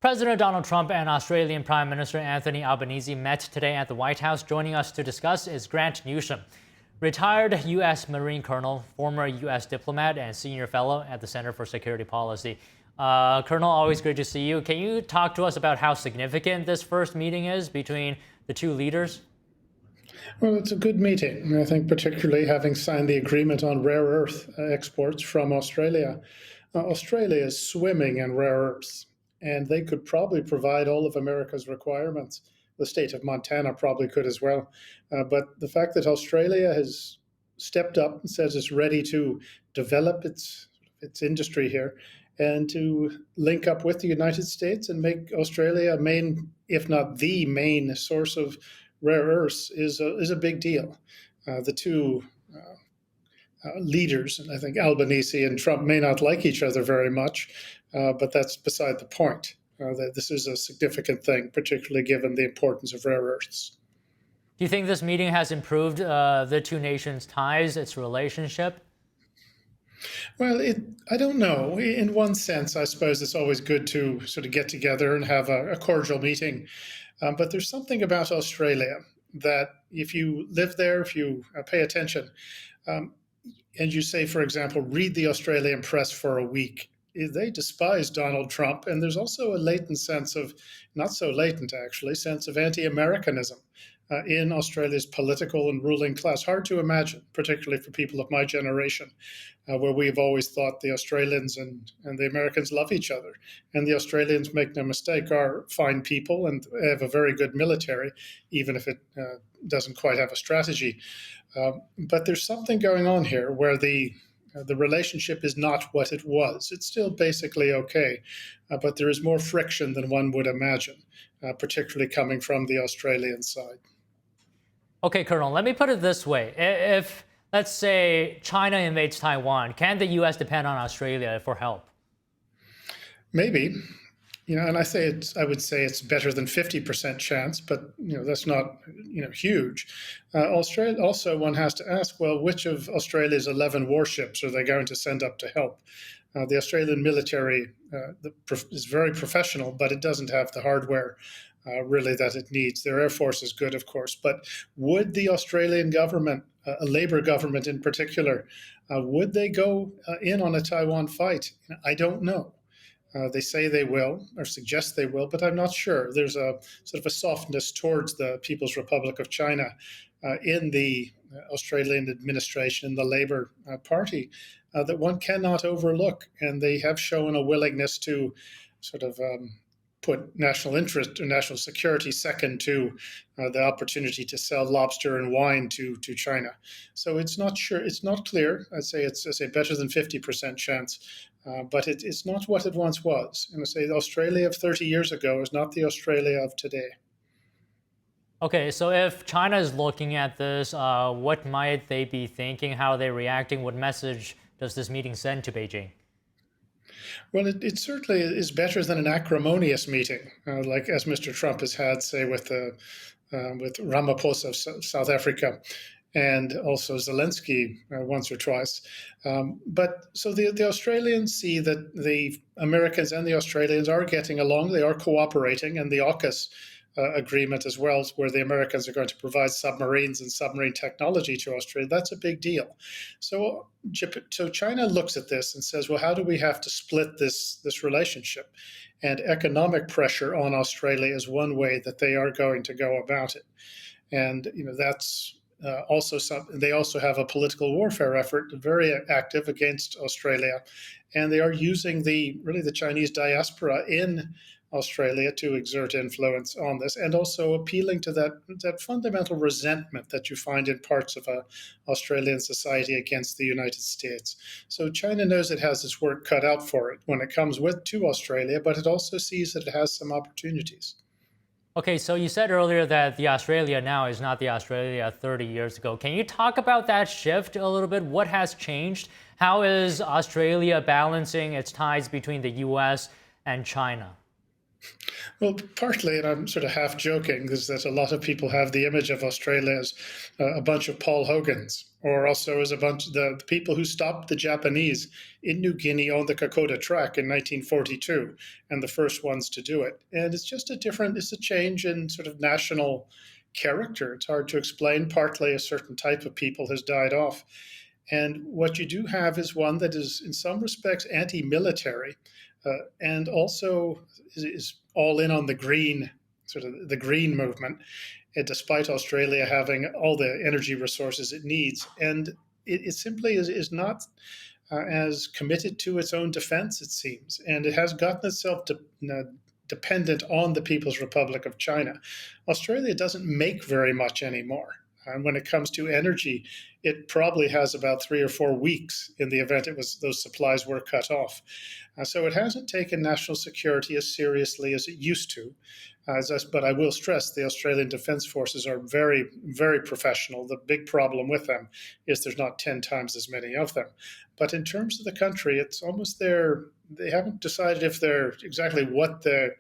President Donald Trump and Australian Prime Minister Anthony Albanese met today at the White House. Joining us to discuss is Grant Newsham, retired U.S. Marine Colonel, former U.S. diplomat, and senior fellow at the Center for Security Policy. Colonel, always great to see you. Can you talk to us about how significant this first meeting is between the two leaders? Well, it's a good meeting. I think particularly having signed the agreement on rare earth exports from Australia. Australia is swimming in rare earths, and they could probably provide all of America's requirements. The state of Montana probably could as well. But the fact that Australia has stepped up and says it's ready to develop its industry here and to link up with the United States and make Australia a main, if not the main, source of rare earths is a big deal. The two leaders, and I think Albanese and Trump may not like each other very much, but that's beside the point. That this is a significant thing, particularly given the importance of rare earths. Do you think this meeting has improved the two nations' ties, its relationship? Well, I don't know. In one sense, I suppose it's always good to sort of get together and have a cordial meeting. But there's something about Australia that if you live there, if you pay attention, and you say, for example, read the Australian press for a week, they despise Donald Trump. And there's also a latent sense of, not so latent actually, sense of anti-Americanism in Australia's political and ruling class. Hard to imagine, particularly for people of my generation, where we've always thought the Australians and the Americans love each other. And the Australians, make no mistake, are fine people and have a very good military, even if it doesn't quite have a strategy. But there's something going on here where the relationship is not what it was. It's still basically okay, but there is more friction than one would imagine, particularly coming from the Australian side. Okay, Colonel, let me put it this way. If, let's say, China invades Taiwan, can the U.S. depend on Australia for help? Maybe. And I would say it's better than 50% chance, but that's not huge. Australia also, one has to ask, well, which of Australia's 11 warships are they going to send up to help? The Australian military is very professional, but it doesn't have the hardware really that it needs. Their air force is good, of course, but would the Australian government, a Labour government in particular, would they go in on a Taiwan fight? I don't know. They say they will, or suggest they will, but I'm not sure. There's a sort of a softness towards the People's Republic of China in the Australian administration, in the Labour Party, that one cannot overlook. And they have shown a willingness to sort of put national interest or national security second to the opportunity to sell lobster and wine to China. So it's not sure. It's not clear. I'd say it's better than 50% chance. But it's not what it once was. And I say the Australia of 30 years ago is not the Australia of today. Okay, so if China is looking at this, what might they be thinking? How are they reacting? What message does this meeting send to Beijing? Well, it certainly is better than an acrimonious meeting, like as Mr. Trump has had, say, with Ramaphosa of South Africa, and also Zelensky once or twice. But so the Australians see that the Americans and the Australians are getting along, they are cooperating, and the AUKUS agreement as well, where the Americans are going to provide submarines and submarine technology to Australia, that's a big deal. So China looks at this and says, well, how do we have to split this relationship? And economic pressure on Australia is one way that they are going to go about it. And that's they also have a political warfare effort, very active against Australia, and they are using the Chinese diaspora in Australia to exert influence on this, and also appealing to that fundamental resentment that you find in parts of Australian society against the United States. So China knows it has its work cut out for it when it comes to Australia, but it also sees that it has some opportunities. Okay, so you said earlier that the Australia now is not the Australia 30 years ago. Can you talk about that shift a little bit? What has changed? How is Australia balancing its ties between the U.S. and China? Well, partly, and I'm sort of half joking, is that a lot of people have the image of Australia as a bunch of Paul Hogans. or also as a bunch of the people who stopped the Japanese in New Guinea on the Kokoda Track in 1942, and the first ones to do it. And it's just it's a change in sort of national character. It's hard to explain. Partly a certain type of people has died off. And what you do have is one that is, in some respects, anti military and also is all in on the green, sort of the green movement, despite Australia having all the energy resources it needs. And it simply is not as committed to its own defense, it seems. And it has gotten itself dependent on the People's Republic of China. Australia doesn't make very much anymore. And when it comes to energy, it probably has about 3 or 4 weeks in the event those supplies were cut off. So it hasn't taken national security as seriously as it used to. But I will stress the Australian Defence Forces are very, very professional. The big problem with them is there's not 10 times as many of them. But in terms of the country, it's almost there. They haven't decided if they're exactly what they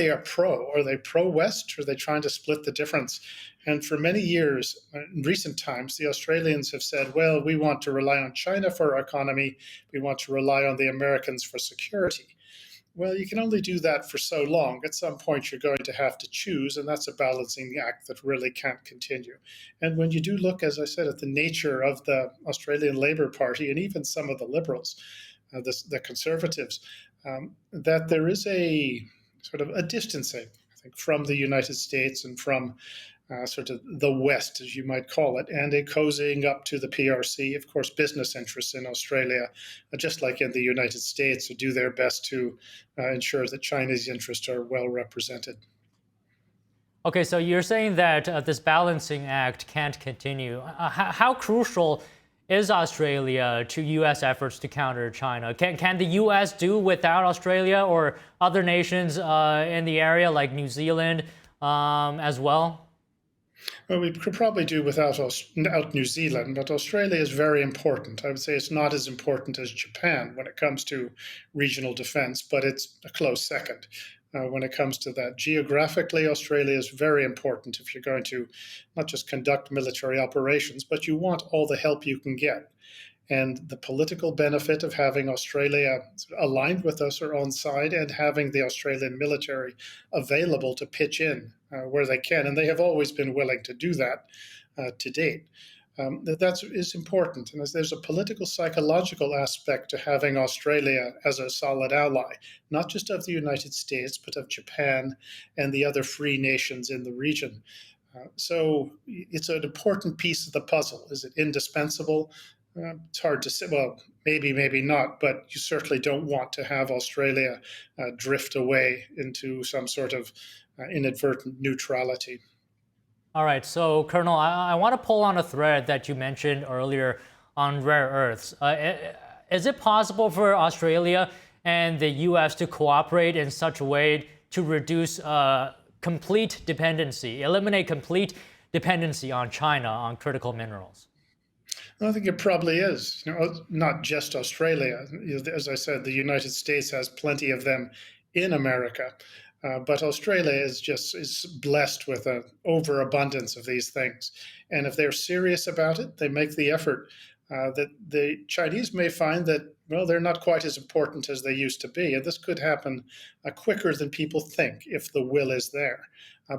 are pro. Are they pro-West, or are they trying to split the difference? And for many years, in recent times, the Australians have said, well, we want to rely on China for our economy. We want to rely on the Americans for security. Well, you can only do that for so long. At some point, you're going to have to choose, and that's a balancing act that really can't continue. And when you do look, as I said, at the nature of the Australian Labor Party and even some of the Liberals, the Conservatives, that there is a sort of a distancing, I think, from the United States and from sort of the West, as you might call it, and a cozying up to the PRC. Of course, business interests in Australia, just like in the United States, do their best to ensure that China's interests are well represented. Okay, so you're saying that this balancing act can't continue. How crucial is Australia to U.S. efforts to counter China? Can the U.S. do without Australia or other nations in the area like New Zealand as well? Well, we could probably do without New Zealand, but Australia is very important. I would say it's not as important as Japan when it comes to regional defense, but it's a close second. When it comes to that. Geographically, Australia is very important if you're going to not just conduct military operations, but you want all the help you can get. And the political benefit of having Australia aligned with us or on side and having the Australian military available to pitch in where they can. And they have always been willing to do that to date. That is important. And there's a political psychological aspect to having Australia as a solid ally, not just of the United States, but of Japan and the other free nations in the region. So it's an important piece of the puzzle. Is it indispensable? It's hard to say. Well, maybe not, but you certainly don't want to have Australia drift away into some sort of inadvertent neutrality. All right, so Colonel, I want to pull on a thread that you mentioned earlier on rare earths. Is it possible for Australia and the U.S. to cooperate in such a way to reduce complete dependency, eliminate complete dependency on China on critical minerals? I think it probably is. Not just Australia. As I said, the United States has plenty of them in America. But Australia is blessed with an overabundance of these things. And if they're serious about it, they make the effort. That the Chinese may find that, well, they're not quite as important as they used to be. And this could happen quicker than people think if the will is there.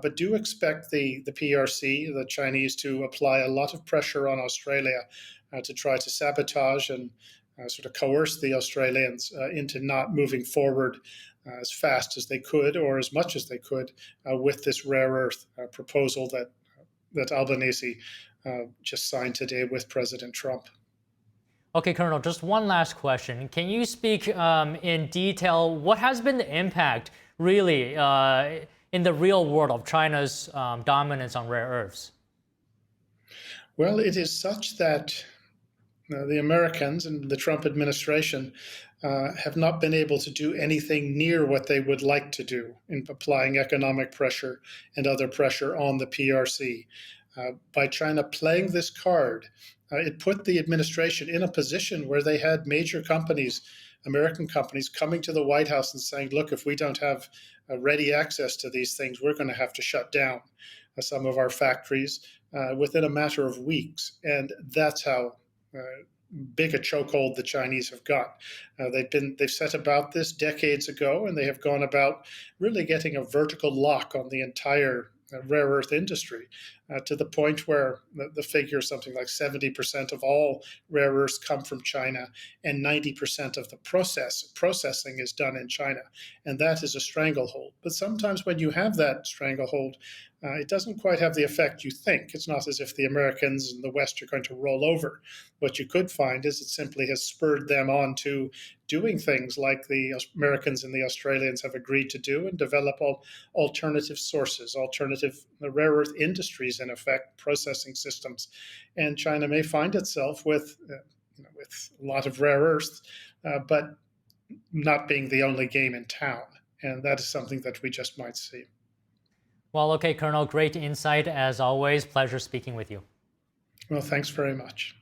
But do expect the PRC, the Chinese, to apply a lot of pressure on Australia to try to sabotage and sort of coerce the Australians into not moving forward as fast as they could or as much as they could with this rare earth proposal that Albanese just signed today with President Trump. Okay, Colonel, just one last question. Can you speak in detail what has been the impact really in the real world of China's dominance on rare earths? Well, it is such that the Americans and the Trump administration have not been able to do anything near what they would like to do in applying economic pressure and other pressure on the PRC. By China playing this card, it put the administration in a position where they had major companies, American companies, coming to the White House and saying, look, if we don't have ready access to these things, we're going to have to shut down some of our factories. within a matter of weeks. And that's how big a chokehold the Chinese have got. They've set about this decades ago, and they have gone about really getting a vertical lock on the entire rare earth industry, to the point where the figure is something like 70% of all rare earths come from China, and 90% of the processing is done in China, and that is a stranglehold. But sometimes when you have that stranglehold, it doesn't quite have the effect you think. It's not as if the Americans and the West are going to roll over. What you could find is it simply has spurred them on to doing things like the Americans and the Australians have agreed to do, and develop alternative sources, alternative rare earth industries, in effect, processing systems. And China may find itself with a lot of rare earths, but not being the only game in town. And that is something that we just might see. Well, okay, Colonel, great insight as always. Pleasure speaking with you. Well, thanks very much.